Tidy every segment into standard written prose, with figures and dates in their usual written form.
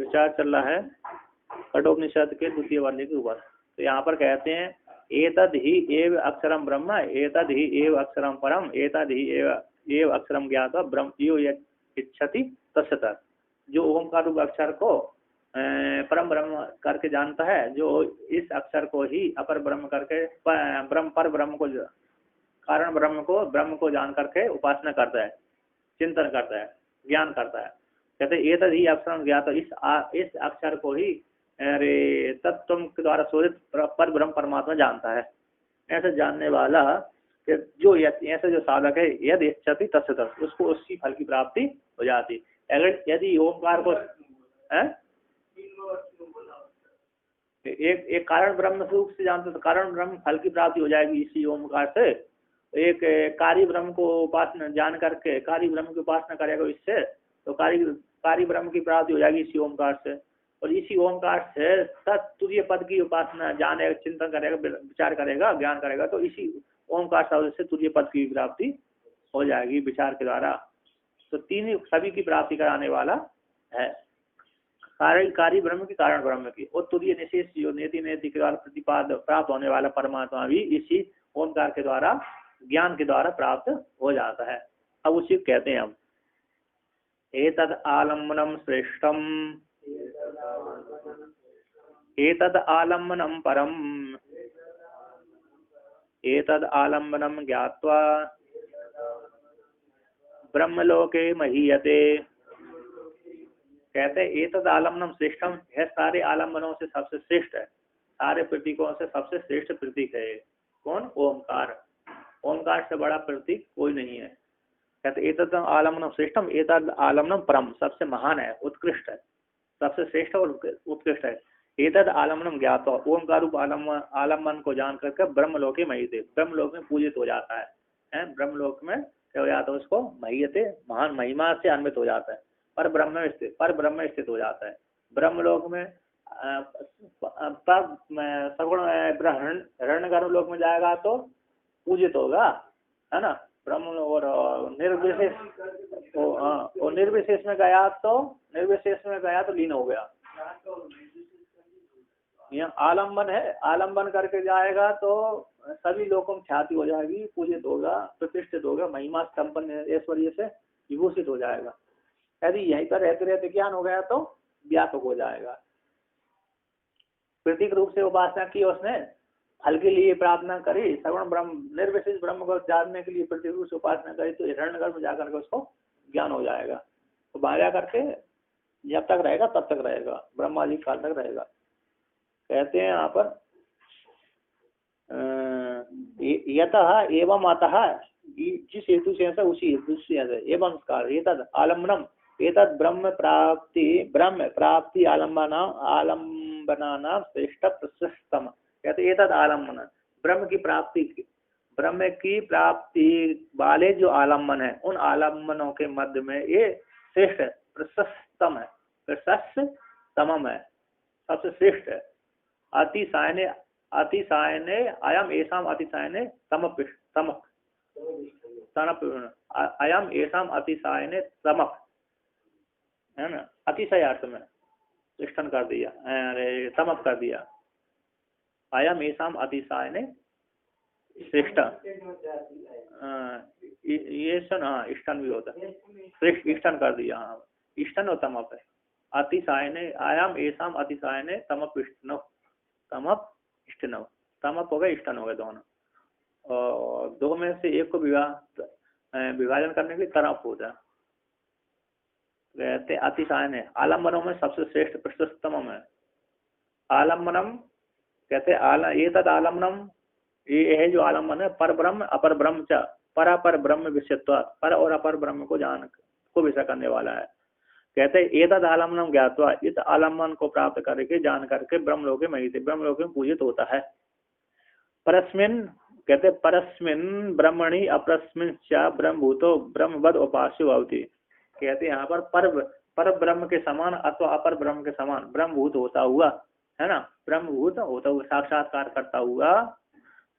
विचार चल रहा है कठोपनिषद के द्वितीय वाले के ऊपर। तो यहाँ पर कहते हैं एतद ही एव अक्षरम ब्रह्म एतद ही एव अक्षरम परम एतद ही एव अक्षरम ज्ञात्वा ब्रह्म यो इच्छति तस्य तत्। जो ओमकार रूप अक्षर को परम ब्रह्म करके जानता है, जो इस अक्षर को ही अपर ब्रह्म करके पर ब्रह्म को कारण ब्रह्म को जान करके उपासना करता है, चिंतन करता है, ज्ञान करता है। कहते एतद ही अक्षरम ज्ञात्वा, इस अक्षर को ही अरे तत्व के द्वारा शोधित पर ब्रह्म परमात्मा जानता है। ऐसे जानने वाला कि जो ऐसे जो साधक है यदि इच्छति तस्य तत्, उसको उसकी फल की प्राप्ति हो जाती। अगर यदि ओमकार को एक कारण ब्रह्म रूप से जानते तो कारण ब्रह्म फल की प्राप्ति हो जाएगी इसी ओमकार से। एक कार्य ब्रह्म को उपासना जान करके कार्य ब्रह्म की उपासना करेगा इससे, तो कार्य ब्रह्म की प्राप्ति हो जाएगी इसी ओमकार से। और इसी ओमकार से तत्तुर्य पद की उपासना जाने चिंतन करेगा, विचार करेगा, ज्ञान करेगा, तो इसी ओमकार शब्द से तुर्य पद की प्राप्ति हो जाएगी विचार के द्वारा। तो तीन सभी की प्राप्ति कराने वाला है, कार्य ब्रह्म की, कारण ब्रह्म की, और तुर्य निशेष जो नेति नेति के द्वारा प्रतिपाद प्राप्त होने वाला परमात्मा भी इसी ओमकार के द्वारा ज्ञान के द्वारा प्राप्त हो जाता है। अब उसी कहते हैं हम एतद आलम्बनम श्रेष्ठम एतद आलम्बनम परम एतद आलम्बनम ज्ञात्वा ब्रह्मलोके महीयते। कहते एतद आलम्बनम श्रेष्ठम, यह सारे आलम्बनों से सबसे श्रेष्ठ है, सारे प्रतीकों से सबसे श्रेष्ठ प्रतीक है। कौन? ओमकार। ओमकार से बड़ा प्रतीक कोई नहीं है। कहते एतद आलम्बनम श्रेष्ठम एतद आलम्बनम परम, सबसे महान है, उत्कृष्ट है, सबसे श्रेष्ठ और उत्कृष्ट है। एतद आलम्बनम ज्ञात्वा, ओमकार रूप आलम्बन को जान करके ब्रह्मलोके महीयते, ब्रह्मलोक में पूजित हो जाता है। ब्रह्मलोक में क्या हो जाता है? उसको महीयते, महान महिमा से अन्वित हो जाता है, पर ब्रह्म में स्थित हो जाता है। ब्रह्मलोक में सगुण हिरण्यगर्भ लोक में जाएगा तो पूजित होगा, है ना, ब्रह्म। और निर्विशेष में गया तो लीन हो गया। यहाँ आलम्बन है, आलम्बन करके जाएगा तो सभी लोगों में ख्याति हो जाएगी, पूजित होगा, प्रतिष्ठित होगा, महिमा संपन्न ऐश्वर्य से विभूषित हो जाएगा। यदि यहीं पर रहते रहते ज्ञान हो गया तो व्यापक हो जाएगा। प्रतीक रूप से उपासना की उसने, फल के लिए प्रार्थना करी, सगुण ब्रह्म निर्विशेष ब्रह्म को जानने के लिए प्रतीक रूप से उपासना करी, तो हिरण्यगर्भ में जाकर के उसको ज्ञान हो जाएगा। तो बाहर जा करके जब तक रहेगा तब तक रहेगा, ब्रह्मा जी काल तक रहेगा। कहते हैं यहाँ पर यतः एवं अतः, जिस हेतु से ऐसा उसी हेतु से एवं एतद आलम्बनम एतद ब्रह्म प्राप्ति आलम्बनानाम श्रेष्ठ प्रशस्तम। कहते एतद आलम्बन, ब्रह्म की प्राप्ति वाले जो आलम्बन है, उन आलम्बनों के मध्य में ये श्रेष्ठ है, प्रशस्तम है, प्रशस्तम है, सबसे श्रेष्ठ है। अतिशायने अयम एसाम अतिशायने तमक अयम एसाम अतिशायने तमक, है ना, अतिशय अर्थ में इष्टन कर दिया, अरे तमक कर दिया। अयम एसाम अतिशायने श्रेष्ठ, ये सन, हाँ इष्टन भी होता है, श्रेष्ठ इष्टन कर दिया। हाँ, इष्टन और तमक है। अतिशायने आयाम एसाम अतिशायने तमक इष्टनो, तमक इष्टनो, तमक हो गए इष्टन हो गए दोनों, और दो में से एक को विभाजन करने के लिए तरफ होता है। कहते अतिशायन है, आलम्बनों में सबसे श्रेष्ठ प्रशस्तम है आलम्बनम। कहते ये तद आलम्बनम, ये है जो आलम्बन है, पर ब्रह्म अपर ब्रह्म च, पर ब्रह्म विषयत्व, पर और अपर ब्रह्म को विषय करने वाला है। कहते ये तद आलम्बनम ज्ञात्वा, इस आलम्बन को प्राप्त करके जान करके ब्रह्मलोक में ब्रह्मलोक में पूजित होता है। परस्मिन, कहते परस्मिन ब्रह्मणि अपरस्मिन च ब्रह्मभूतो ब्रह्मवद उपास्यो भवति। कहते यहाँ पर ब्रह्म के समान अथवा अपर ब्रह्म के समान ब्रह्मभूत होता हुआ, है ना, ब्रह्मभूत होता हुआ साक्षात्कार करता हुआ,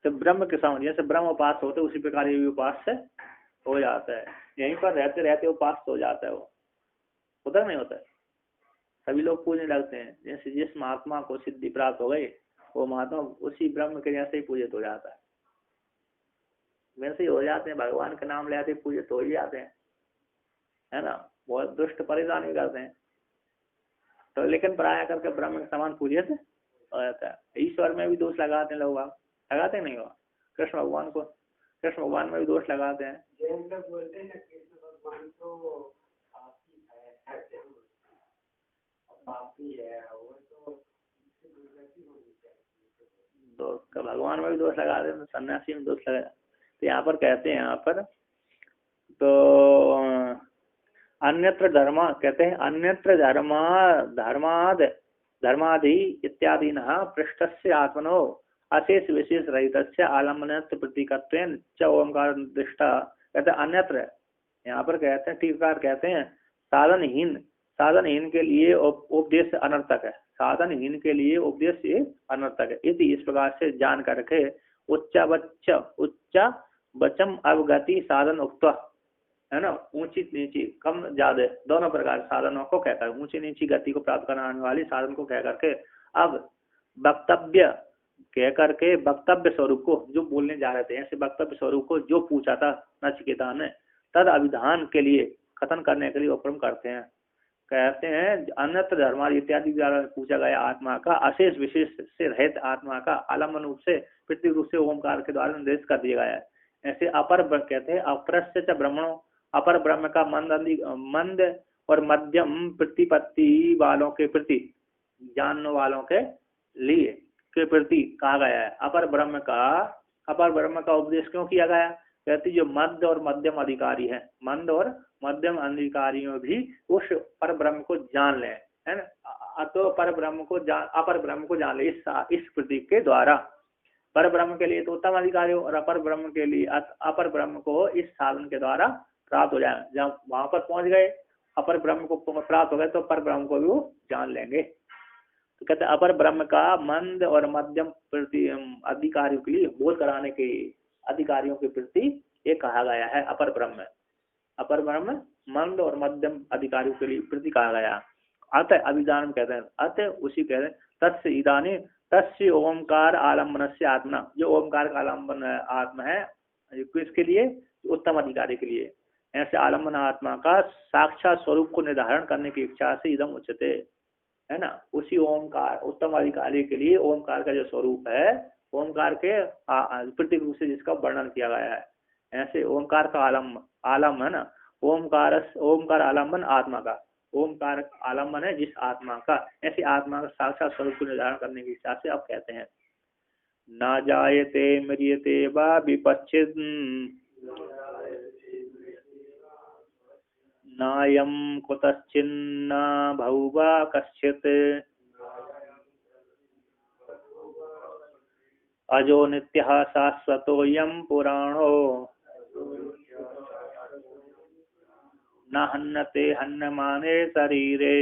तो ब्रह्म के समान जैसे ब्रह्म उपास होते उसी प्रकार ये भी उपास से हो जाता है। यहीं पर रहते रहते उपास हो जाता है, वो होता नहीं होता है। सभी लोग पूजने लगते हैं। जैसे जिस महात्मा को सिद्धि प्राप्त हो गई वो महात्मा उसी ब्रह्म के जैसे ही पूजित हो जाता है, वैसे ही हो जाते हैं। भगवान का नाम लेते पूजित हो ही जाते हैं, है ना। बहुत दुष्ट परेशान भी करते हैं तो, लेकिन पराया करके ब्रह्म के समान पूजित हो जाता है। ईश्वर में भी दोष लगाते हैं लोग, लगाते नहीं हो। कृष्ण भगवान को, कृष्ण भगवान में भी दोष लगाते हैं। बोलते हैं कृष्ण भगवान तो पापी है, वो तो भगवान में भी दोष लगाते हैं, तो सन्यासी में दोष लगा। तो यहाँ पर कहते हैं, यहाँ पर तो अन्यत्र धर्म कहते हैं, अन्यत्र धर्मादि इत्यादि न पृष्ठस्य आत्मनो अशेष विशेष रहित आलम्बन प्रतीकत्वेन च ओंकार दृष्टा। कहते हैं अन्यत्र, यहाँ पर कहते हैं टीकाकार कहते हैं साधनहीन के लिए उपदेश अनर्थक है, साधनहीन के लिए उपदेश अनर्थक है। इस प्रकार से जान करके उच्च बचम अवगति साधन उक्त, है ना, ऊंची नीची कम ज्यादा दोनों प्रकार साधनों को कहकर, ऊंची नीची गति को प्राप्त कराने वाली साधन को कह करके अब वक्तव्य कह करके वक्तव्य स्वरूप को जो बोलने जा रहे थे, ऐसे वक्तव्य स्वरूप को जो पूछा था नचिकेता ने, तद अभिधान के लिए कथन करने के लिए उपक्रम करते हैं। कहते हैं अन्यत्र धर्मादि इत्यादि द्वारा पूछा गया आत्मा का अशेष विशेष से रहित आत्मा का आलम्बन रूप से प्रत्येक रूप से ओमकार के द्वारा निर्देश कर दिया गया है। ऐसे अपर कहते हैं अपरस्य च ब्रह्मणों, अपर ब्रह्म का मंद और मध्यम प्रतिपत्ति वालों के प्रति, जानने वालों के लिए के प्रति कहा गया है। अपर ब्रह्म का उपदेश क्यों किया गया? कहती जो मध्य और मध्यम अधिकारी है, मंद और मध्यम अधिकारियों भी उस पर ब्रह्म को जान ले, है ना। तो पर ब्रह्म को अपर ब्रह्म को जान ले इस प्रतीक के द्वारा। पर ब्रह्म के लिए तो उत्तम अधिकारी और अपर ब्रह्म के लिए अपर ब्रह्म को इस साधन के द्वारा प्राप्त हो जाए। जब वहां पर पहुंच गए, अपर ब्रह्म को प्राप्त हो गए, तो पर ब्रह्म को भी वो जान लेंगे। तो कहते हैं अपर ब्रह्म का मंद और मध्यम प्रति अधिकारियों के लिए बोध कराने के अधिकारियों के प्रति ये कहा गया है। अपर ब्रह्म मंद और मध्यम अधिकारियों के लिए प्रति कहा गया। अतः अभिधान कहते हैं, अतः उसी कहते हैं तस्य इदानी तस्य ओमकार आलम्बन से आत्मा, जो ओमकार का आलम्बन आत्मा है किसके लिए? उत्तम अधिकारी के लिए। ऐसे आलम्बन आत्मा का साक्षात स्वरूप को निर्धारण करने की इच्छा से इदम उच्यते, है ना। उसी ओमकार उत्तम अधिकारी के लिए ओमकार का जो स्वरूप है, ओमकार के प्रतीक रूप से जिसका वर्णन किया गया है। ऐसे ओमकार का आलम है ना, ओमकार आलम्बन आत्मा का, ओमकार आलम्बन है जिस आत्मा का, ऐसी आत्मा का साक्षात स्वरूप को निर्धारण करने की इच्छा से आप कहते हैं ना जायते म्रियते वा विपच्छिद नायम कुतश्चिन्न बहुवा कश्चित् अजो नित्यः शाश्वतोऽयं पुराणो न हन्यते हन्यमाने शरीरे।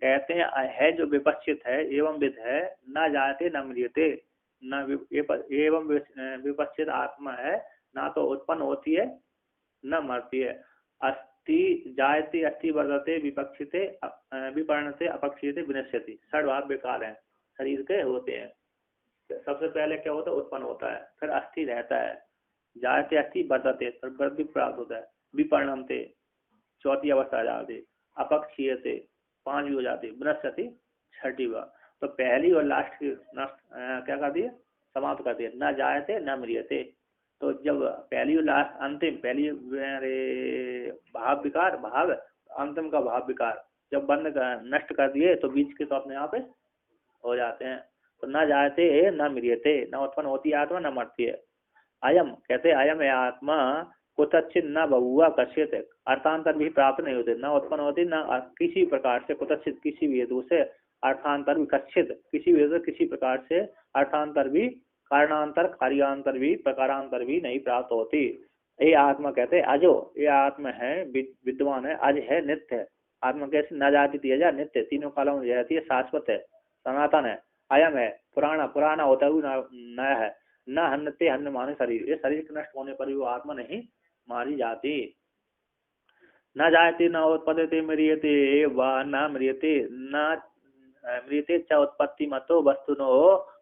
कहते हैं है जो विपश्चित है एवं विद है, न जायते न म्रियते, न एवं विपश्चित आत्मा है, ना तो उत्पन्न होती है न मरती है। अस्ति जायते अस्ति वर्धते विपक्षिते विपर्णते अपक्षिते विनश्यति, षड्भाव विकार है शरीर के होते हैं। सबसे पहले क्या होता है? उत्पन्न होता है, फिर अस्थि रहता है, जायते अस्थि वर्धते फिर वृद्धि प्राप्त होता है, विपर्णते चौथी अवस्था आ जाती, अपक्षीयते पांचवी हो जाती, विनश्यति छठी बार। तो पहली और लास्ट की क्या कर दिए? समाप्त कर दिए। न जायते न म्रियते, तो जब पहली और लास्ट अंतिम, पहली भाव विकार, भाव अंतिम का भाव विकार जब बंद नष्ट कर दिए तो बीच के तो अपने आप हो जाते हैं। तो न जायते न म्रियते, न उत्पन्न होती आत्मा न मरती है। अयम कहते अयम है आत्मा कुतचित न बहुआ कश्चित, अर्थांतर भी प्राप्त नहीं होते, न उत्पन्न होती न किसी प्रकार से, कुतचित किसी भी हेतु से, अर्थांतर भी कश्चित किसी भी हेतु किसी प्रकार से, अर्थांतर भी कारणांतर कार्यांतर भी प्रकारांतर भी नहीं प्राप्त होती। ये आत्मा कहते हैं अजो, ये आत्मा है विद्वान है, अज है नित्य है। आत्मा कैसे? न जाती थी अजा, नित्य तीनों कालों में रहती है, शाश्वत है, सनातन है। अयम है पुराना होता हुआ नया है। न हन्यते हन्य माने शरीर, ये शरीर के नष्ट होने पर भी वो आत्मा नहीं मारी जाती। न जायते न उत्पद्यते म्रियते व न म्रियते न म्रियते च उत्पत्ति मतो वस्तुनो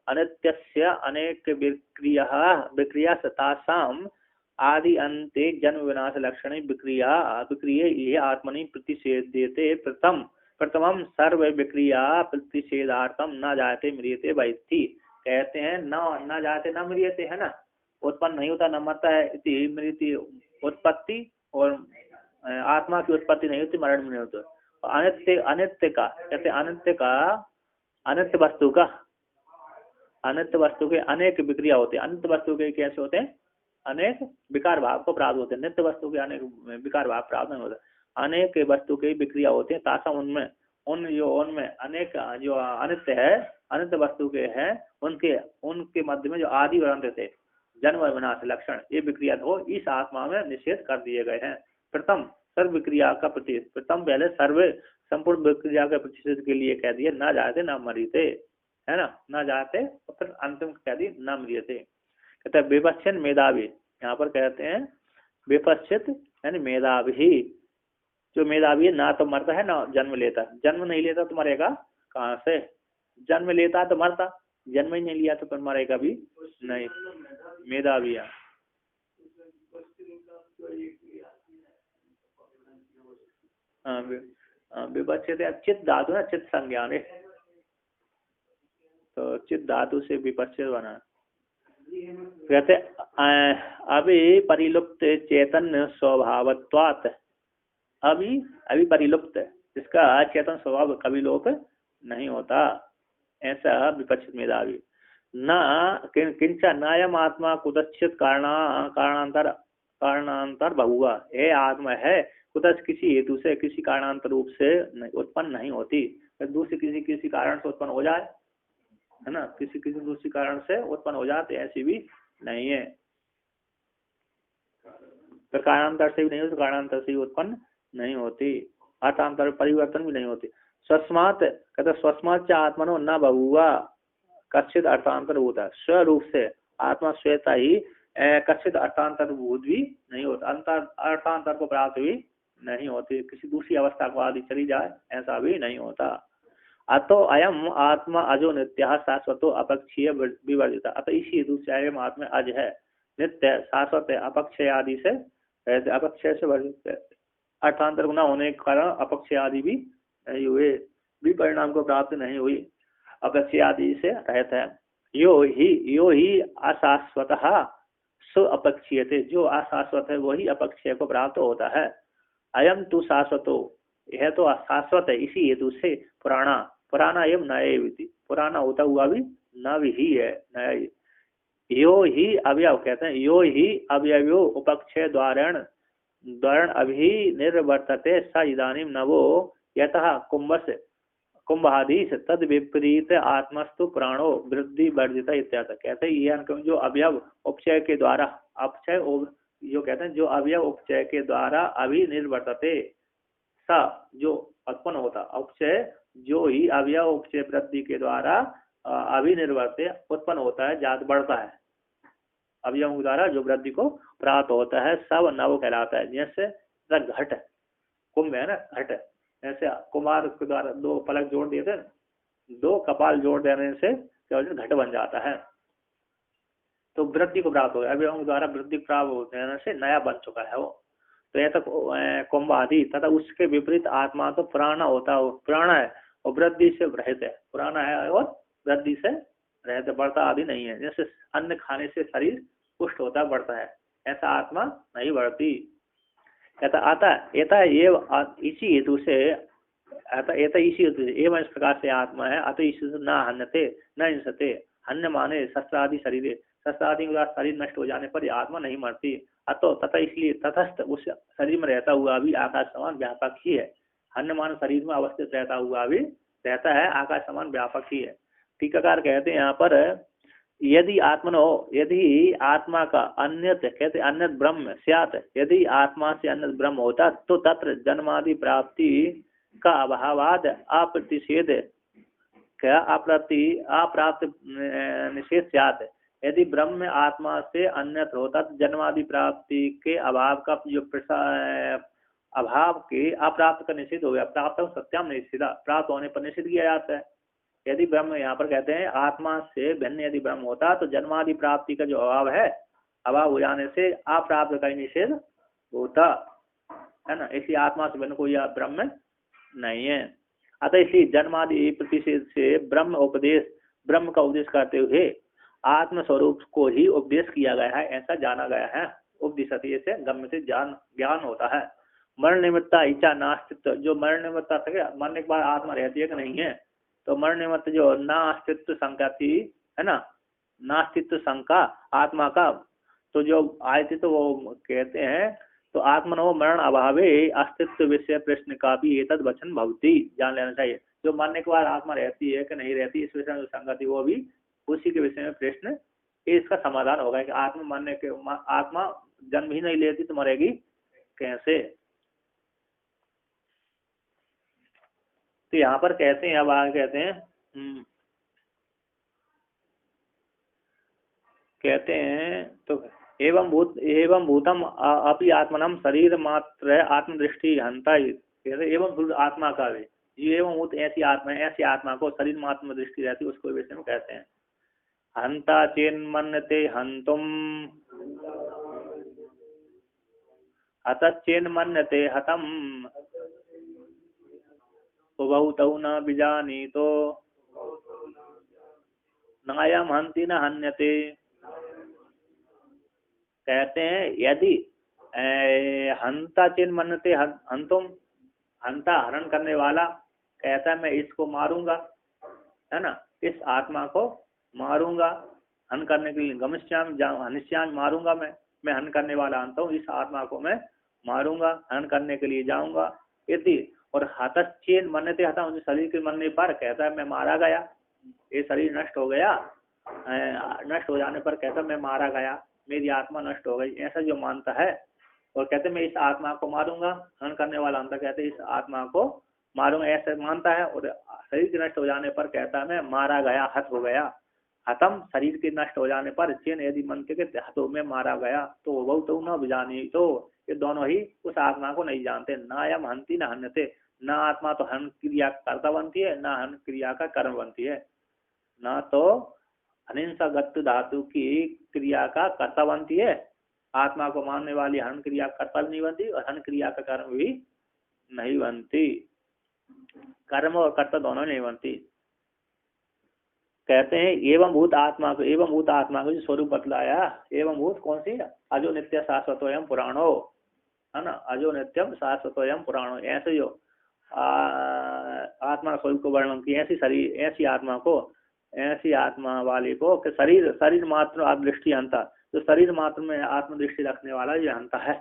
अनित्यस्य अनेक विक्रिया तासाम आदि अंते जन्म विनाश लक्षण विक्रिय ये आत्मनि प्रतिषेधते प्रथमम सर्व विक्रिया प्रतिषेधार्थम न जायते म्रियते वैथी। कहते हैं न जायते न म्रियते, है ना, उत्पन्न नहीं होता, न मरता है, इति मृत्यु उत्पत्ति, और आत्मा की उत्पत्ति नहीं होती, मरण नहीं होता। अनित्य अनित्य का कहते अनित्य का अनित्य वस्तु के अनेक विक्रिया होते हैं। अनित्य वस्तु के कैसे होते हैं? अनेक विकार भाव को प्राप्त होते हैं। नित्य वस्तु के अनेक विकार भाव प्राप्त नहीं होते, अनेक वस्तु की विक्रिया होते हैं। तासा उनमें उनमें अनेक जो अनित्य है, अनित्य वस्तु के हैं, उनके मध्य में जो आदि और अंत थे, जन्म विनाश लक्षण, ये विक्रिया हो इस आत्मा में निषेध कर दिए गए हैं। प्रथम सर्व विक्रिया का प्रथम पहले सर्व संपूर्ण विक्रिया के प्रतिषेध के लिए कह दिए न जाते न मरीते, है ना, न जाते, और फिर अंतिम कह दिए न मरीते। कहते हैं विपश्चित मेधावी, यहाँ पर कहते हैं विपश्चित यानी मेधावी, जो मेधावी है ना तो मरता है ना जन्म लेता। जन्म नहीं लेता तो मरेगा कहाँ से? जन्म लेता तो मरता, जन्म ही नहीं लिया तो फिर मरेगा भी नहीं। मेधावी है, विपश्चित चित्त धातु है, चित्त संज्ञान है, तो चित्त धातु से विपश्चित बना। कहते अभी परिलुप्त चैतन्य स्वभावत्वात्, अभी परिलुप्त, इसका चेतन स्वभाव कभी लोप नहीं होता, ऐसा विपश्चित मेधावी। न किंच नायम आत्मा कुतश्चित कारणांतर बहुआ, ये आत्मा है कुतश्चित किसी हेतु से, किसी कारणांतर रूप से उत्पन्न नहीं होती। दूसरे किसी कारण से उत्पन्न हो जाए, है ना, किसी दूसरे कारण से उत्पन्न हो जाते, ऐसी भी नहीं है। तो कारणांतर से भी नहीं होती, कारणांतर से भी उत्पन्न नहीं होती, अर्थांतर परिवर्तन भी नहीं होती। स्वस्मात कहते स्वस्मात आत्मनो न बहुआ कच्चित अर्थांतर होता, स्वरूप से आत्मा स्वयं ही कच्चित अर्थांतर भूत भी नहीं होता, अर्थांतर को प्राप्त भी नहीं होती, किसी दूसरी अवस्था को आदि चली जाए ऐसा भी नहीं होता। अतो अयम आत्मा अजो नित्य शाश्वतो अपक्षीय विवर्जिता, अतः इसी हेतु से अयम आत्मा अज है, नित्य शाश्वत है, अपक्षय आदि से रहते, अपक्षय से वर्जित है, अर्थांतर न होने के कारण अपक्षय आदि भी नहीं हुए, भी परिणाम को प्राप्त नहीं हुई, अपक्षय आदि से रहता है। यो ही अशाश्वत सो अपक्षीय थे, जो अशाश्वत है वही अपक्षय को प्राप्त होता है। अयम तु शाश्वतो, यह तो शाश्वत है, इसी हेतु से पुराना एवं नए, पुराना होता हुआ भी नव ही है, नया ही। यो ही अवयव कहते हैं, यो ही अवयवो उपक्षय द्वारण अभी निर्वर्तते स इदानीम नवो यतः कुंभादीश तद विपरीत आत्मस्तु प्राणो वृद्धि वर्जित इत्यादि। कहते हैं ये जो अवयव उपचय के द्वारा, अपचय जो कहते हैं जो अवयव उपचय के द्वारा अभी निर्वर्तते सा जो उत्पन्न होता, उपचय जो ही अवयव उपचय वृद्धि के द्वारा अभिनिर्वर्त्य उत्पन्न होता है, जात बढ़ता है, अवयवों द्वारा जो वृद्धि को प्राप्त होता है सब नव कहलाता है। जैसे घट, कुंभ है ना, घट, ऐसे कुमार के द्वारा दो पलक जोड़ दिए थे, दो कपाल जोड़ देने से क्या होता है, घट बन जाता है, तो वृद्धि को प्राप्त हो गया, अवयवों द्वारा वृद्धि प्राप्त होने से नया बन चुका है वो। तो ऐसा कुंभ आदि तथा उसके विपरीत आत्मा तो पुराना होता है, पुराना है और वृद्धि से रहित है, पुराना है और वृद्धि से रहित, बढ़ता आदि नहीं है। जैसे अन्न खाने से शरीर पुष्ट होता है, बढ़ता है, ऐसा आत्मा नहीं बढ़ती। कहता आता एता ये इसी हेतु से, एता इसी हेतु से एवं इस प्रकार से आत्मा है, अतः इसी से न हन्यते न हिंसते, हन्य माने शस्त्रादि शरीर, शस्त्रादि के शरीर नष्ट हो जाने पर आत्मा नहीं मरती। अतो तथा इसलिए तटस्थ उस शरीर में रहता हुआ भी आकाश समान व्यापक ही है, अन्य मान शरीर में अवस्थित रहता हुआ भी रहता है, आकाश समान व्यापक ही है। टीकाकार कहते हैं यहाँ पर यदि आत्मा का अन्यत कहते अन्य ब्रह्म स्यात्, यदि आत्मा से अन्य ब्रह्म होता तो तत्र जन्मादि प्राप्ति का अभावाद अप्रतिषेध क्या अप्राप्त निषेध स्यात्। यदि ब्रह्म आत्मा से अन्यत्र होता तो जन्मादि प्राप्ति के अभाव का जो अभाव के अप्राप्त का निषेध हो गया। प्राप्त सत्याम निषेधा, प्राप्त होने पर निषेध किया जाता है। यदि ब्रह्म, यहाँ पर कहते हैं आत्मा से भिन्न यदि ब्रह्म होता तो जन्मादि प्राप्ति का जो अभाव है, अभाव हो जाने से अप्राप्त का ही निषेध होता है ना। इसलिए आत्मा से भिन्न कोई ब्रह्म नहीं है। अतः इसलिए जन्मादि प्रतिषेध से ब्रह्म का उपदेश करते हुए आत्म स्वरूप को ही उपदेश किया गया है, ऐसा जाना गया है। उपदिशति से गम्य से ज्ञान होता है। मरण निमित्ता इच्छा नास्तित्व, जो मरण निमित्ता था, मरने के बाद आत्मा रहती है कि नहीं है, तो मरण निमित्त जो नास्तित्व शंका थी, है ना, नास्तित्व शंका आत्मा का, तो जो आए थे तो वो कहते हैं तो आत्मनो मरण अभावे अस्तित्व विषय प्रश्न का भी एतद वचन भवती, जान लेना चाहिए। जो मरने के बाद आत्मा रहती है कि नहीं रहती, इस विषय में जो शंका थी वो भी उसी के विषय में प्रश्न, इसका समाधान होगा कि आत्मा जन्म ही नहीं लेती तो मरेगी कैसे। तो यहाँ पर कहते हैं, अब आगे कहते हैं तो एवं भूतम अपि आत्मनम शरीर मात्र आत्मदृष्टि हंता, एवं भूत आत्मा का भी, एवं भूत ऐसी आत्मा को शरीर मात्र दृष्टि रहती है, उसको विषय में कहते हैं हंता चेन्मन्यते हंतुम, हतच्चेन्मन्यते हतम, उभौतौ न बीजानीतो, नायम हंति न हन्यते। कहते हैं यदि हंता चिन्मन्यते हंतुम, हंता हरण करने वाला कहता है मैं इसको मारूंगा, है ना, इस आत्मा को मारूंगा, हन करने के लिए गमश्याम हनिश्याम, मारूंगा मैं हन करने वाला हंता हूँ, इस आत्मा को मैं मारूंगा, हन करने के लिए जाऊंगा। यदि और हतश्चेन मन्यते हता, मुझे शरीर के मरने पर कहता है मैं मारा गया, ये शरीर नष्ट हो गया, नष्ट हो जाने पर कहता मैं मारा गया, मेरी आत्मा नष्ट हो गई, ऐसा जो मानता है और कहते मैं इस आत्मा को मारूंगा, हनन करने वाला अंतर कहते इस आत्मा को मारूंगा, ऐसा मानता है। और शरीर के नष्ट हो जाने पर कहता है मैं मारा गया, हत हो गया। हतम शरीर के नष्ट हो जाने पर, चेन यदि मन के हतों में मारा गया, तो वो तो न बिजानी, तो ये दोनों ही उस आत्मा को नहीं जानते। ना यम हंती न हन्यते, न आत्मा तो हन क्रिया कर्ता बनती है, न हन क्रिया का कर्म बनती है, ना तो अहिंसा गत्त धातु की क्रिया का कर्ता बनती है, आत्मा को मानने वाली हन क्रिया कर्ता भी नहीं बनती और हन क्रिया का कर्म भी नहीं बनती, कर्म और कर्ता दोनों नहीं बनती। कहते हैं एवं भूत आत्मा को जो स्वरूप बतलाया, एवं भूत कौन सी, अजो नित्य शाश्वतोयम पुराणो, है ना, अजो नित्यम शाश्वतोयम पुराणो, ऐसे जो आत्मा स्वरूप को वर्णन की, ऐसी शरीर, ऐसी आत्मा वाले को कि शरीर मात्र आत्मदृष्टि हंता, जो शरीर मात्र में आत्मदृष्टि रखने वाला ये हंता है,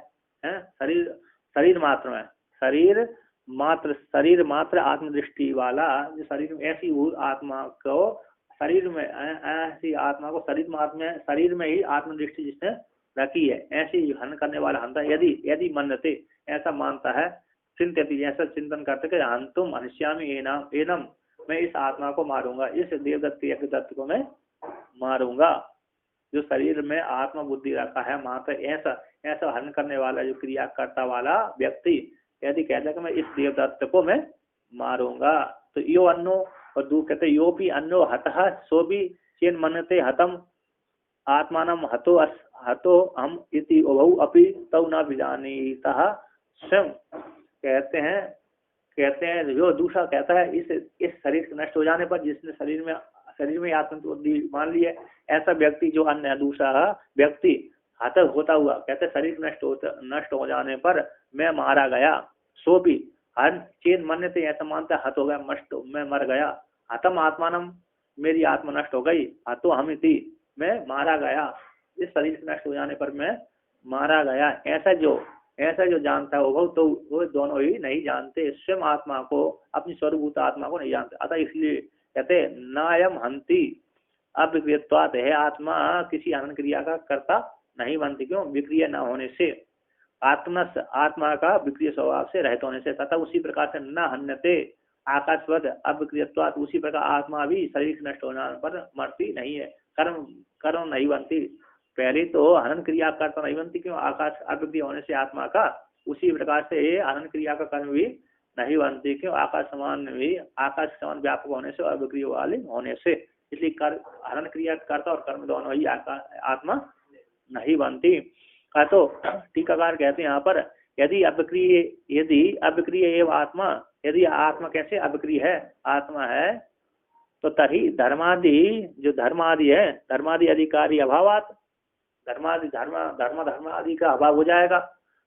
शरीर मात्र में, शरीर मात्र आत्मदृष्टि वाला जो शरीर में, ऐसी आत्मा को शरीर में, ऐसी आत्मा को शरीर में ही आत्मदृष्टि जिसने रखी है, ऐसी हन करने वाला हंता। यदि मन्यते, ऐसा मानता है, चिंतती, ऐसा चिंतन करते हंतुम हनिष्यामि एनम, मैं इस आत्मा को मारूंगा, इस देवदत्त यज्ञदत्त को मैं मारूंगा, जो शरीर में आत्मा बुद्धि रखा है मात्र, ऐसा हन करने वाला जो क्रिया करता वाला व्यक्ति यदि कहता है कि मैं इस देवदत्त को मैं मारूंगा, तो यो अन्नो, और दू कहते यो भी अन्नो हतः सो भी चेन मनते हतम आत्मानम हतो हम इति उभौ अपि तौ न विजानीतः स्वयं। कहते हैं जो दूसरा कहता है इस शरीर के नष्ट हो जाने पर, जिसने शरीर में आत्मबुद्धि मान ली है, ऐसा व्यक्ति जो अन्य दूसरा व्यक्ति हत होता हुआ कहते शरीर नष्ट हो जाने पर मैं मारा गया, सो भी हर चेन मन से ऐसा मानता हत हो गया, मैं मर गया, हतम आत्मानम मेरी आत्मा नष्ट हो गई, हतो हम इति मैं मारा गया, इस शरीर के नष्ट हो जाने पर मैं मारा गया, ऐसा जो जानता है वो तो वो दोनों ही नहीं जानते, स्वयं आत्मा को, अपनी स्वरूपभूत आत्मा को नहीं जानते। अतः इसलिए कहते नायम हंति अविक्रियत्वात्, है आत्मा किसी हनन क्रिया का कर्ता नहीं बनती, क्यों, विक्रिय न होने से, आत्मा का विक्रिय स्वभाव से रहित होने से, तथा उसी प्रकार से न हन्यते आकाशवद अविक्रियत्वात्, उसी प्रकार आत्मा भी शरीर नष्ट होने पर मरती नहीं है, कर्म नहीं बनती। पहले तो हनन क्रिया कर्ता नहीं बनती, क्यों, आकाश अविक्रिय होने से आत्मा का उसी प्रकार से ये हरण क्रिया का कर्म भी नहीं बनती, क्यों? आकाश समान भी, आकाश समान व्यापक होने से और विक्रिय वाले होने से, इसलिए हरण क्रिया करता और कर्म दोनों ही आत्मा नहीं बनती। तो टीकाकार कहते हैं यहाँ पर, यदि अविक्रिय एवं आत्मा, यदि आत्मा कैसे अविक्रिय है, आत्मा है, तो तभी धर्मादि, जो धर्मादि है, धर्मादि अधिकारी अभावात, धर्मादि धर्म आदि का अभाव हो जाएगा।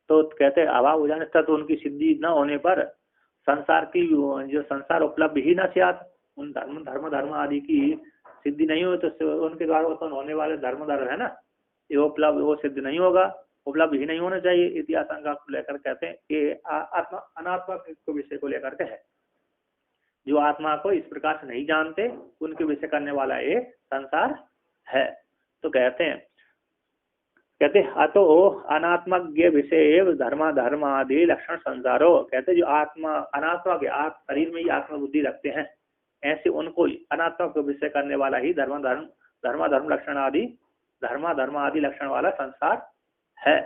तो कहते हैं अभाव हो जाने तक उनकी सिद्धि न होने पर संसार की जो संसार उपलब्ध ही न सियात, उन धर्म आदि की सिद्धि नहीं हो तो उनके द्वारा उत्पन्न होने वाले धर्म है ना, ये उपलब्ध, वो सिद्ध नहीं होगा, उपलब्ध ही नहीं होना चाहिए। इतिहास को लेकर कहते हैं कि आत्मा अनात्मा के विषय को लेकर के है, जो आत्मा को इस प्रकार से नहीं जानते उनके विषय करने वाला ये संसार है। तो कहते अतो अनात्मज्ञ विषय धर्म आदि लक्षण संसारो, कहते जो आत्मा अनात्मा के शरीर में ही आत्मा बुद्धि रखते हैं, ऐसे उनको अनात्मा को विषय करने वाला ही धर्म लक्षण आदि लक्षण वाला संसार है।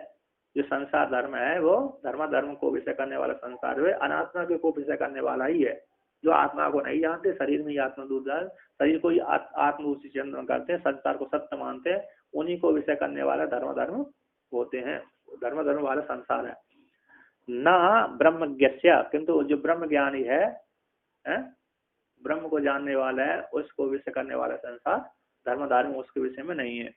जो संसार धर्म है वो धर्म को विषय करने वाला संसार है, अनात्मा को विषय करने वाला ही है। जो आत्मा को नहीं जानते, शरीर में ही आत्मा दूर शरीर को ही आत्म उसी चिंतन करते हैं, संसार को सत्य मानते हैं, उन्हीं को विषय करने वाला धर्म होते हैं, धर्म वाला संसार है। न ब्रह्मज्ञस्य, किंतु जो ब्रह्म ज्ञानी है, ब्रह्म को जानने वाला है, उसको विषय करने वाला संसार धर्म उसके विषय में नहीं है।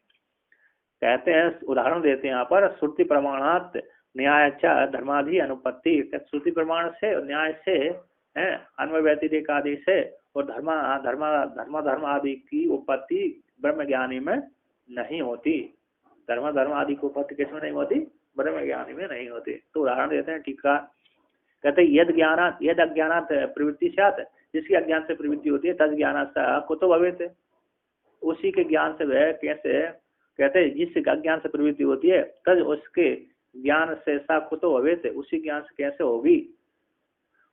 कहते हैं, उदाहरण देते हैं यहाँ पर, श्रुति प्रमाणात न्याय धर्माधि अनुपत्ति, श्रुति प्रमाण से न्याय से अन्वय व्यतिरेक आदि से और धर्म आदि की उत्पत्ति ब्रह्म ज्ञानी में नहीं होती। धर्म आदि की उत्पत्ति किसमें नहीं होती? ब्रह्म ज्ञानी में नहीं होती। तो उदाहरण देते हैं, टीका कहते हैं, यद अज्ञानात प्रवृत्ति सात, जिसकी अज्ञान से प्रवृत्ति होती है, तद ज्ञानात कुतो भवेत, उसी के ज्ञान से वह कैसे, कहते हैं जिस अज्ञान से प्रवृत्ति होती है, तद उसके ज्ञान से सा कुतो भवेत, उसी ज्ञान से कैसे होगी।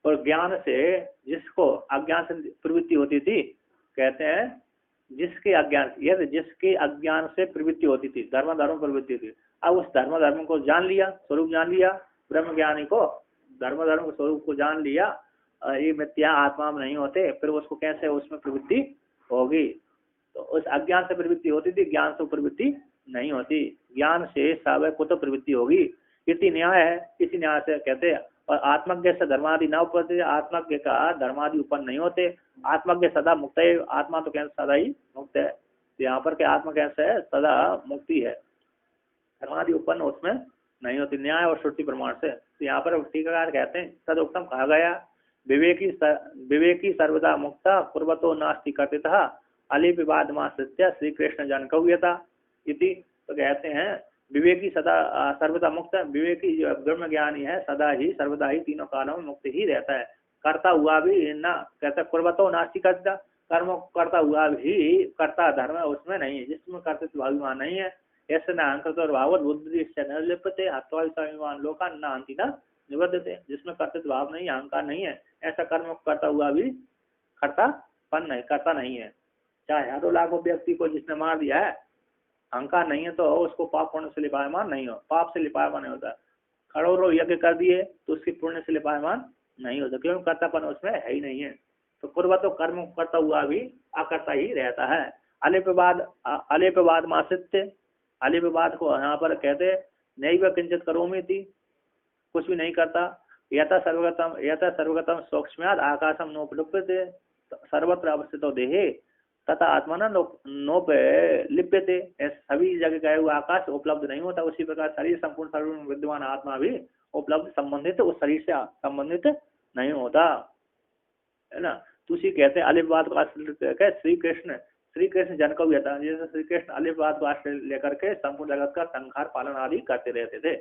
और ज्ञान से जिसको अज्ञान से प्रवृत्ति होती थी, कहते हैं जिसके अज्ञान से प्रवृत्ति होती थी, धर्म प्रवृत्ति थी, अब उस धर्म को जान लिया, स्वरूप जान लिया, ब्रह्म ज्ञानी को धर्म के स्वरूप को जान लिया, ये मिथ्या आत्मा में नहीं होते, फिर उसको कैसे उसमें प्रवृत्ति होगी। तो उस अज्ञान से प्रवृत्ति होती थी, ज्ञान से प्रवृत्ति नहीं होती, ज्ञान से सब को तो प्रवृत्ति होगी। इसी न्याय है, इसी न्याय से कहते हैं, और आत्मज्ञ से धर्मादि न उपलब्ध, आत्मज्ञ का धर्मादि उत्पन्न नहीं होते, आत्मज्ञ सदा मुक्त है, आत्मा तो कैसे सदा ही मुक्त है, तो यहाँ पर क्या आत्मा कैसे है? सदा मुक्ति है, धर्मादि उत्पन्न उसमें नहीं होती, न्याय और श्रुति प्रमाण से। तो यहाँ पर टीकाकार कहते हैं, तद उत्तम कहा गया, विवेकी सर्वदा मुक्ता पूर्वतो नास्ति कर्तृतः अलिप विवाद मास्त्य श्री कृष्ण जनकव्यता इति। तो कहते हैं विवेकी सदा सर्वदा मुक्त, विवेकी जो ब्रह्म ज्ञानी है सदा ही सर्वदा ही तीनों कालों में मुक्त ही रहता है, करता हुआ भी ना, कहता पूर्वतो नास्ति कर्ता, कर्म करता हुआ भी कर्ता धर्म उसमें नहीं है, जिसमें कर्तृत्व भाविमान नहीं है, ऐसे न अहंकृत और भाव बुद्धि से न लिप्यते हत्वाभिमान लोका न अंति न निबद्धते, जिसमें कर्तृत्व भाव नहीं, अहंकार नहीं है, ऐसा कर्म करता हुआ भी करता नहीं है। चाहे हजारों लाखों व्यक्ति को जिसने मार दिया है, अहंकार नहीं है तो उसको पाप पुण्य से लिपायमान नहीं हो, पाप से लिपायमान नहीं होता। करोड़ों यज्ञ कर दिए तो उसकी पुण्य से लिपायमान नहीं होता, क्योंकि कर्तापन उसमें है ही नहीं है। तो पूर्व तो कर्म करता हुआ भी अकर्ता ही रहता है। अलिपवाद मासित्य, अलिपवाद को यहाँ पर कहते नैव किंचित करोमि थी, कुछ भी नहीं करता, यथा सर्वगतम सूक्ष्म्याद आकाशम नोपलिप्यते सर्वत्र अवस्थितो देहे तथा आत्मा नोप लिप्यते, सभी जगह गए हुए आकाश उपलब्ध नहीं होता, उसी प्रकार शरीर संपूर्ण सर्व विद्यमान आत्मा भी उपलब्ध संबंधित उस शरीर से संबंधित नहीं होता है ना। तुसी कहते हैं अलिपवाद को आश्रय श्री कृष्ण जनकव्यता, जैसे श्री कृष्ण अलिपवाद को आश्रय लेकर के संपूर्ण जगत का संहार पालन आदि करते रहते थे।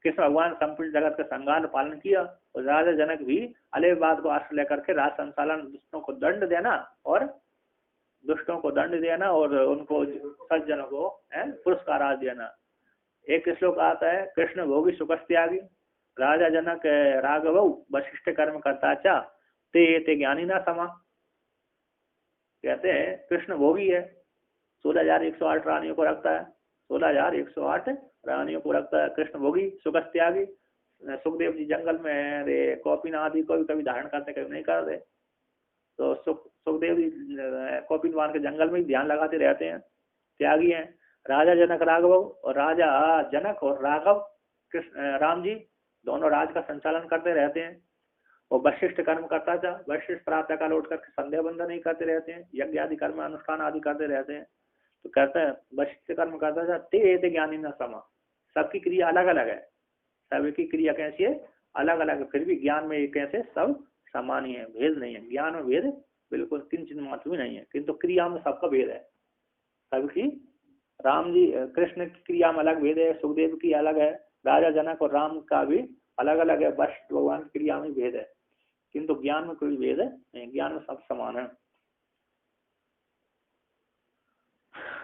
कृष्ण भगवान संपूर्ण जगत का संहार पालन किया, और राजा जनक भी अलिपवाद को आश्रय लेकर के राज संचालन, दुष्टों को दंड देना और उनको सज्जनों को पुरस्कार आदि देना। एक श्लोक आता है, कृष्ण भोगी सुखस्त्यागी राजा जनक राघव वशिष्ठ कर्म करता चा ते ज्ञानी ना समा। कहते हैं कृष्ण भोगी है, 16,108 रानियों को रखता है, 16,108 रानियों को रखता है, कृष्ण भोगी सुखस्त्यागी, सुखदेव जी जंगल में रे कौपिन आदि को भी कभी धारण करते कभी नहीं करते। तो सुखदेव जी कौपिन वन के जंगल में ही ध्यान लगाते रहते हैं, त्यागी हैं। राजा जनक राघव और राजा जनक और राघव कृष्ण राम जी दोनों राज का संचालन करते रहते हैं। और वशिष्ठ कर्म करता था, वशिष्ठ प्रातः काल उठ करके संध्या बंदन नहीं करते रहते हैं, यज्ञ आदि कर्म अनुष्ठान आदि करते रहते हैं। तो कहते हैं वशिष्ठ कर्म करता था ते ज्ञानी न समा, सबकी क्रिया अलग अलग है, सबकी क्रिया कैसी है अलग अलग है, फिर भी ज्ञान में कैसे सब समान ही है, भेद नहीं है, ज्ञान में भेद बिल्कुल किंचित मात्र भी नहीं है, किंतु क्रिया में सबका भेद है सबकी। राम जी कृष्ण की क्रिया में अलग भेद है, सुखदेव की अलग है, राजा जनक और राम का भी अलग अलग है, वशिष्ठ भगवान की क्रिया में भेद है, किंतु ज्ञान में कोई भेद नहीं, ज्ञान में सब समान है।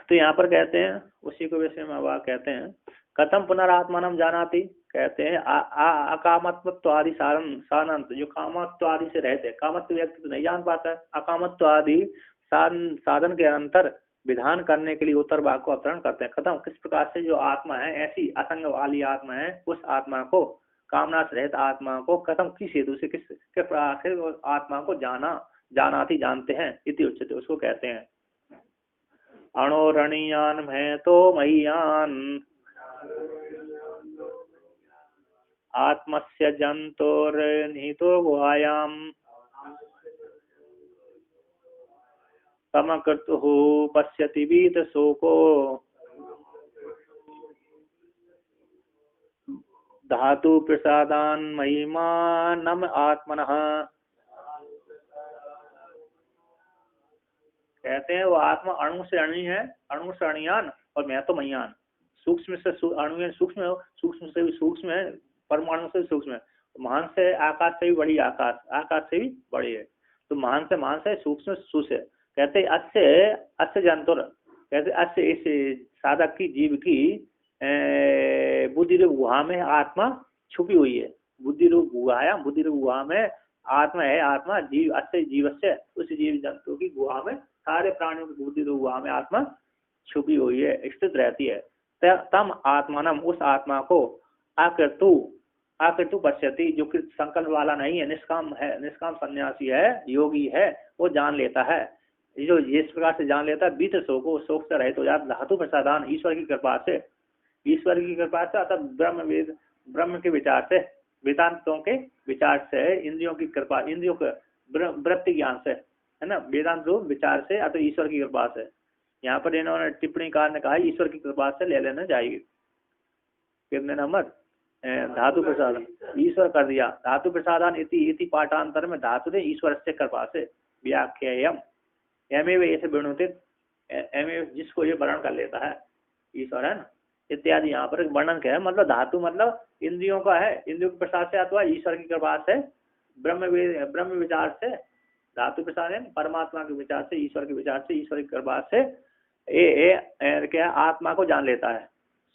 तो यहाँ पर कहते हैं उसी को विषय में वह कहते हैं कथम पुनरात्मानम जानाति, कहते हैं अकामत्व आदि सानंत, जो कामत्व आदि से रहते, कामत्व व्यक्ति तो नहीं जान पाता है, अकामत्व आदि साधन के अंतर विधान करने के लिए उत्तर भाग को अवतरण करते हैं। कथम किस प्रकार से जो आत्मा है ऐसी असंग वाली आत्मा है, उस आत्मा को कामना से रहित आत्मा को कथम किस हेतु से किस प्रकार से आत्मा को जानाति जानते हैं, इति उच्चते, उसको कहते हैं। अणोरणीयान है तो मह्यान आत्मस्य जंतोर्निहितो गुहायाम समकृतुः पश्यति वीत शोको धातु प्रसादान महिमानम आत्मनः, कहते हैं वो आत्मा अणु से अणी है, अणु से अणियान और मैं तो मह्यान, सूक्ष्म से अणु सूक्ष्म, सूक्ष्म से भी सूक्ष्म है, परमाणु से भी सूक्ष्म है, महान से आकाश से भी बड़ी, आकाश आकाश से भी बड़ी है, तो महान से सूक्ष्म सूक्ष्म है। कहते अस्य जंतुर, कहते अस्य इस साधक की जीव की बुद्धि रूप गुहा में आत्मा छुपी हुई है, बुद्धि रूप गुहा, बुद्धि रूप गुहा में आत्मा है, आत्मा जीव अस्य जीव से, उस जीव जंतु की गुहा में सारे प्राणियों की बुद्धि रूप गुहा में आत्मा छुपी हुई है, स्थित रहती है। तम आत्मानम, उस आत्मा को आकृतु पश्यति, जो कि संकल्प वाला नहीं है, निष्काम है, निष्काम सन्यासी है, योगी है, वो जान लेता है। जो जिस प्रकार से जान लेता है बीत शोको, शोक से रहित हो जाता, धातु प्रसादान, ईश्वर की कृपा से, ईश्वर की कृपा से अर्थात ब्रह्म के विचार से, वेदांतों के विचार से, इंद्रियों की कृपा, इंद्रियों के वृत्ति ज्ञान से, है ना, वेदांत रूप विचार से अथवा ईश्वर की कृपा से। यहाँ पर इन्होंने टिप्पणीकार ने कहा ईश्वर की कृपा से ले लेना चाहिए, कितने नंबर धातु प्रसादन, ईश्वर कर दिया, धातु प्रसादन इति पाठांतर में धातु ने ईश्वर से कृपा से व्याख्यायम एमेव ऐसे वर्णित, एमेव जिसको ये वर्णन कर लेता है ईश्वर, है ना, इत्यादि। यहाँ पर वर्णन क्या है, मतलब धातु मतलब इंद्रियों का है, इंद्रियों के प्रसाद से अथवा ईश्वर की कृपा से, ब्रह्म विचार से, धातु प्रसाद है परमात्मा के विचार से, ईश्वर के विचार से, ईश्वर की कृपा से क्या आत्मा को जान लेता है,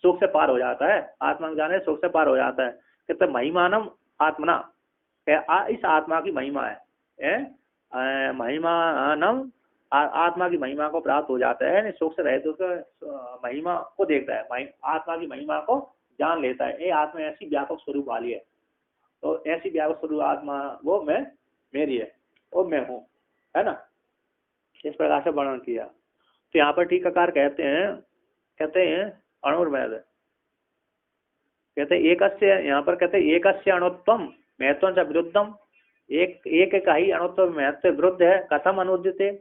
सुख से पार हो जाता है, आत्मा को जाने सुख से पार हो जाता है। कहते महिमानम आत्मना, इस आत्मा की महिमा है, महिमानम आत्मा की महिमा को प्राप्त हो जाता है, सुख से रहे तो महिमा को देखता है, आत्मा की महिमा को जान लेता है। ये आत्मा ऐसी व्यापक स्वरूप वाली है, तो ऐसी व्यापक स्वरूप आत्मा वो मैं मेरी है, वो मैं हूँ, है ना, इस प्रकार से वर्णन किया। तो यहाँ पर टीकाकार कहते हैं अणुर्वेद, कहते एकस्य, यहाँ पर कहते एकस्य अणुत्वम महत्व से विरुद्धम, एक का ही अणुत्व महत्व विरुद्ध है, कथम अनुद्यते,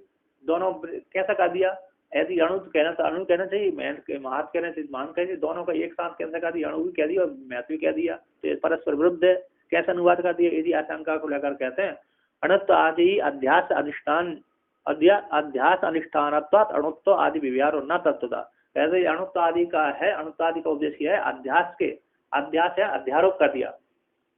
दोनों कैसा कर दिया, ऐसी अणु कहना चाहिए, महत्व कहना चाहिए, मान कहना, दोनों का एक साथ कैसा कर दिया, अणु भी कह दिया और महत्व भी कह दिया, तो परस्पर विरुद्ध है, कैसा अनुवाद कर दिया, यदि आशंका को लेकर कहते हैं अणुत्व आदि अध्यास अधिष्ठान, अध्यास अनुष्ठानत्वात् अणुत्व आदि विव्यारो न तत्वता, कहते अणुत्व आदि का है, अणुत्व आदि का उद्देश्य है अध्यास है, अध्यारोप कर दिया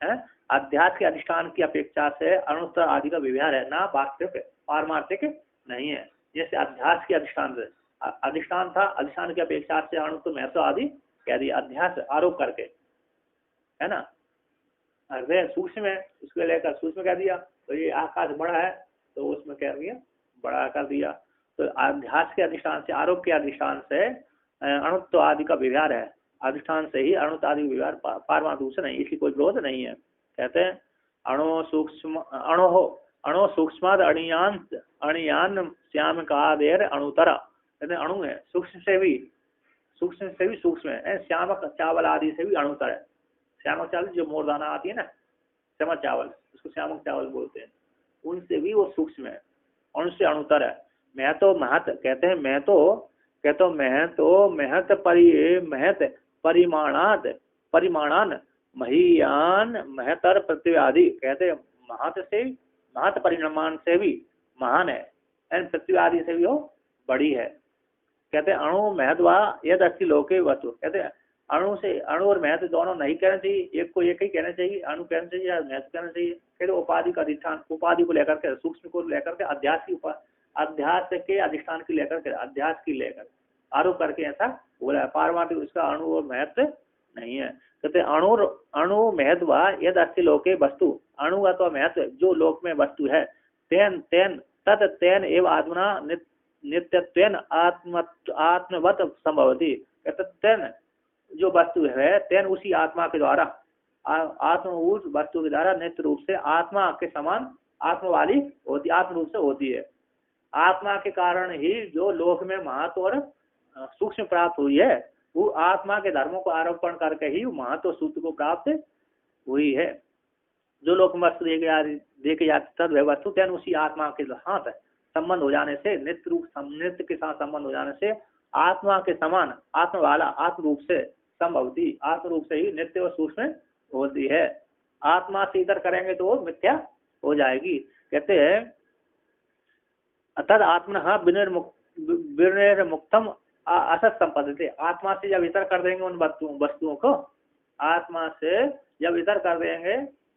है, अध्यास के अधिष्ठान की अपेक्षा से अणुत्व आदि का विव्यार है, ना वास्तविक पारमार्थिक नहीं है। जैसे अध्यास के अधिष्ठान से, अधिष्ठान था, अधिष्ठान की अपेक्षा से अणुत्व महत्व आदि कह दिया, अध्यास आरोप करके, है ना, हृदय सूक्ष्म है, उसको लेकर सूक्ष्म कह दिया, तो ये आकाश बड़ा है तो उसमें कह दिया बड़ा कर दिया, तो अध्यास के अधिष्ठान से, आरोप के अधिष्ठान से अणुत्व आदि का विव्यार है, अधिष्ठान से ही अणुतादि व्यवहार पारमाणु से नहीं, इसलिए कोई विरोध नहीं है। कहते हैं अणु सूक्ष्माद अणियान अणियान श्याम का देर अणुतर, कहते हैं अणु है सूक्ष्म से भी सूक्ष्म है, श्यामक चावल आदि से भी अणुतर है। श्यामक चावल जो मोरदाना आती है ना, श्यामक चावल, उसको श्यामक चावल बोलते हैं, उनसे भी वो सूक्ष्म है, उनसे अणुतर है। मैं तो महत, कहते हैं मैं तो महत परिमाणान महीयान महतर पृथ्वी आदि, कहते हैं महत परिमाण से भी महान है, पृथ्वी आदि से भी वो बड़ी है। कहते हैं अणु महत्वा यद अस्ति लोके वस्तु, कहते हैं अणु और महत्व दोनों नहीं कहना चाहिए, एक को एक ही कहना चाहिए, अणु कहना चाहिए या महत्व कहना चाहिए। कहते उपाधि का अधिष्ठान, उपाधि को लेकर के, सूक्ष्म को लेकर के, अध्यास के अधिष्ठान की लेकर के, अध्यास की लेकर आरोप करके ऐसा बोला है। पारमार्थिक उसका अणु और महत्व नहीं है। कहते अणु महत्व यद अस्ति लोके वस्तु, अणु अथवा महत्व जो लोक में वस्तु है, तेन एवं आत्मना नित्यत्वेन आत्मवत संभवती, कहते तेन जो वस्तु है, तेन उसी आत्मा के द्वारा, आत्मभूत वस्तु के द्वारा नित्य रूप से आत्मा के समान आत्मा वाली होती, आत्म रूप से होती है। आत्मा के कारण ही जो लोक में महत्व और सूक्ष्म प्राप्त हुई है, वो आत्मा के धर्मों को आरोपण करके ही महत्व सूत्र को प्राप्त हुई है। जो लोक में वस्तु देखे जाती तद वह वस्तु तेन उसी आत्मा के साथ संबंध हो जाने से, नित्य रूप नित्य के साथ संबंध हो जाने से आत्मा के समान आत्मा वाला आत्म रूप से संभवती, आत्म रूप से ही नित्य और सूक्ष्म होती है। आत्मा से इधर करेंगे तो वो मिथ्या हो जाएगी। कहते हैं तद आत्मनः विनिर्मुक्तम असत संपद्यते, आत्मा से जब इतर कर देंगे उन वस्तुओं को, आत्मा से जब इतर कर देंगे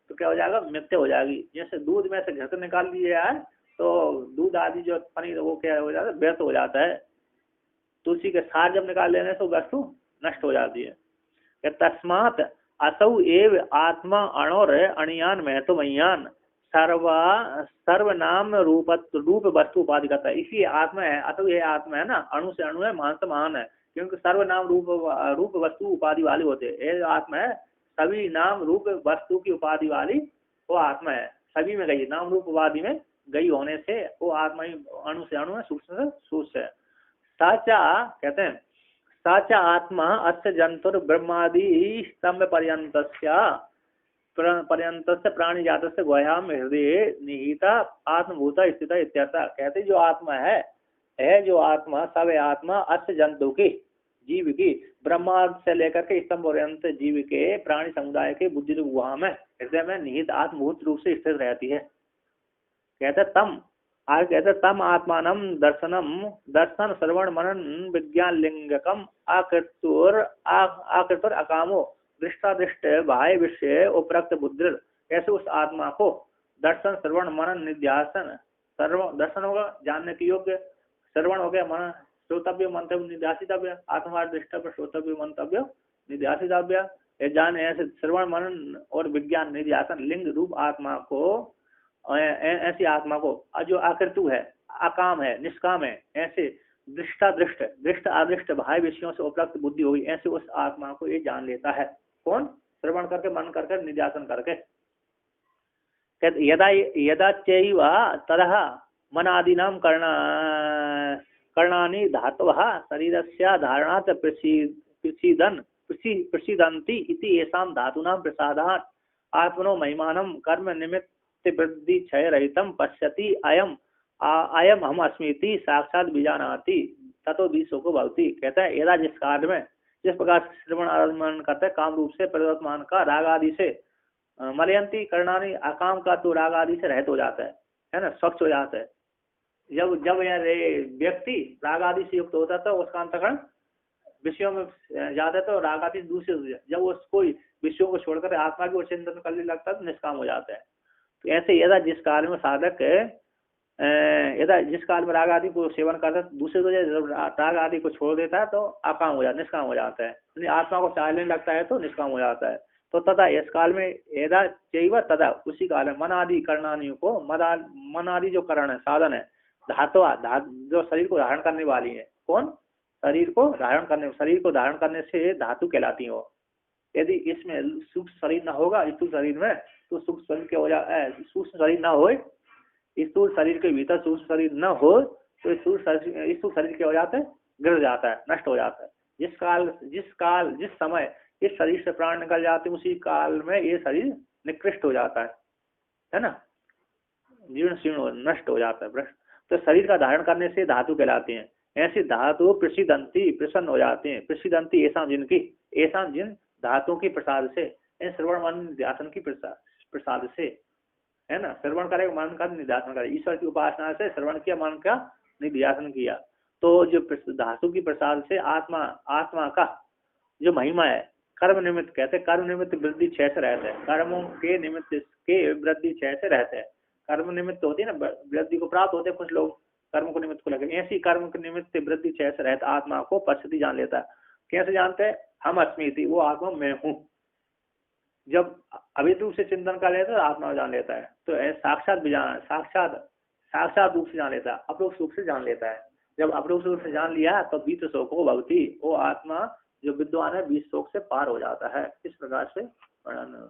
तो क्या हो जाएगा, मिथ्या हो जाएगी। जैसे दूध में से घृत निकाल दिए यार, तो दूध आदि जो पनीर वो क्या हो जाता है, व्यर्थ हो जाता है। तुलसी के सार जब निकाल लेने से वस्तु नष्ट हो जाती है। तस्मात् असौ एव आत्मा अणोर अणियान महत्वमयान सर्वनाम रूप वस्तु उपाधि करता है। इसलिए आत्मा है, अतः ये आत्मा है ना, अणु से अणु है, महान से महान है, क्योंकि सर्वनाम रूप वस्तु उपाधि वाली होते हैं। ये आत्मा है सभी नाम रूप वस्तु की उपाधि वाली वो आत्मा है, सभी में गई, नाम रूप उपाधि में गई होने से वो आत्मा ही अणु से अणु है, सूक्ष्म से सूक्ष्म है। साचा, कहते हैं साचा आत्मा अस्य जंतुर ब्रह्मादि स्तंभ पर्यंत प्राणी जात से गुह्याम हृदय निहिता आत्मभूता स्थिता इत्यर्था। कहते जो आत्मा है जो आत्मा सब आत्मा अस्य जंतु की, जीव की, ब्रह्मा से लेकर के स्तंभ पर्यंत जीव के प्राणी समुदाय के बुद्धि गुहा में, हृदय में निहित आत्मभूत रूप से स्थित रहती है। कहते तम आत्मानम दर्शन श्रवण मनन विज्ञान लिंगकम आकृतुर अकामो दृष्टादृष्ट बाह्य विषय उपरक्त बुद्धि। कैसे उस आत्मा को दर्शन श्रवण मनन निध्यासन, दर्शन होगा जानने के योग्य, श्रवण हो गया, मन श्रोतव्य मंतव्य निध्यासितव्य, आत्मा दृष्टव्य श्रोतव्य मंतव्य निध्यासितव्य, जान ऐसे श्रवण मनन और विज्ञान निध्यासन लिंग रूप आत्मा को, ऐसी आत्मा को जो आकृतु है, अकाम है, निष्काम है, ऐसे दृष्ट अदृष्ट बाह्य विषयों से उपलब्ध बुद्धि होगी, ऐसे उस आत्मा को ये जान लेता है। कौन? श्रवण करके, मन करके, निध्यासन करके। यदा चैव ततः मनादीनां कर्णानि धातवः शरीरस्य धारणात् प्रसीदन्ति इति येषां धातूनां प्रसादात् आत्मनो महिमानं कर्म निमित्त वृद्धि क्षय रहितं पश्यति अयम हम अस्मीति साक्षात बीजानाति ततो बीसों को भवती। कहता है यदा जिस कार्य में जिस प्रकार श्रवण आराधन करते हैं काम रूप से प्रवर्तमान का राग आदि से मलयंती करणानी, अकाम का तो राग आदि से रहित हो जाता है ना, स्वच्छ हो जाता है। जब यह व्यक्ति राग आदि से युक्त होता है तो उसका अंतःकरण विषयों में जाता है तो राग आदि दूसरे हो जाए, जब उसको विषयों को छोड़कर आत्मा की ओर चिंतन करने लगता है तो निष्काम हो जाता है। तो ऐसे यदा जिस काल में साधक यदा जिस काल में राग आदि को सेवन करता है दूसरे को जब राग आदि को छोड़ देता है तो अकाम हो जाता है, निष्काम हो जाता है, यानी आत्मा को चाहने लगता है तो निष्काम हो जाता है। तो तथा इस काल में यदा चैव तथा उसी काल में मन आदि करणानियों को, मन आदि जो करण है, साधन है, धातु जो शरीर को धारण करने वाली है, कौन? शरीर को धारण करने से धातु कहलाती है वो। यदि इसमें सूक्ष्म शरीर न होगा स्थूल शरीर में, तो सूक्ष्म शरीर क्या हो जाए, सूक्ष्म शरीर न हो, स्थूल शरीर के भीतर सूक्ष्म शरीर न हो, तो स्थूल शरीर क्या हो जाता है, गिर जाता है, नष्ट हो जाता है। जिस समय इस शरीर से प्राण निकल जाते हैं, उसी काल में ये शरीर निकृष्ट हो जाता है ना, जीर्ण शीर्ण नष्ट हो जाता है, भ्रष्ट। तो शरीर का धारण करने से धातु कहलाते हैं। ऐसी धातु प्रसिदंती प्रसन्न हो जाते हैं। प्रसिदंती ऐसा जिन धातुओं की प्रसाद से, श्रवण मन निध्यासन की प्रसाद से, है ना, श्रवण करे मन का निध्यासन करे, ईश्वर की उपासना से श्रवण किया, मन का निध्यासन किया, तो जो धातु की प्रसाद से आत्मा का जो महिमा है, कर्म निमित्त कहते हैं, कर्म निमित्त वृद्धि 6 से रहते हैं, कर्मों के निमित्त के वृद्धि 6 से रहते हैं। कर्म निमित्त होती है ना, वृद्धि को प्राप्त होते हैं कुछ लोग, कर्म को निमित्त को लगे, ऐसी कर्म के निमित्त वृद्धि 6 से रहता, आत्मा को पश्चिति जान लेता है। कैसे जानते हैं, हम अस्मिति, वो आत्मा मैं हूँ। जब अभित रूप से चिंतन कर लेता है आत्मा जान लेता है, तो साक्षात रूप से जान लेता है, अपरोक्ष रूप से जान लेता है। जब अपरोक्ष रूप से जान लिया तो बीत शोको भवति, वो आत्मा जो विद्वान है 20 शोक से पार हो जाता है। इस प्रकार से वर्णन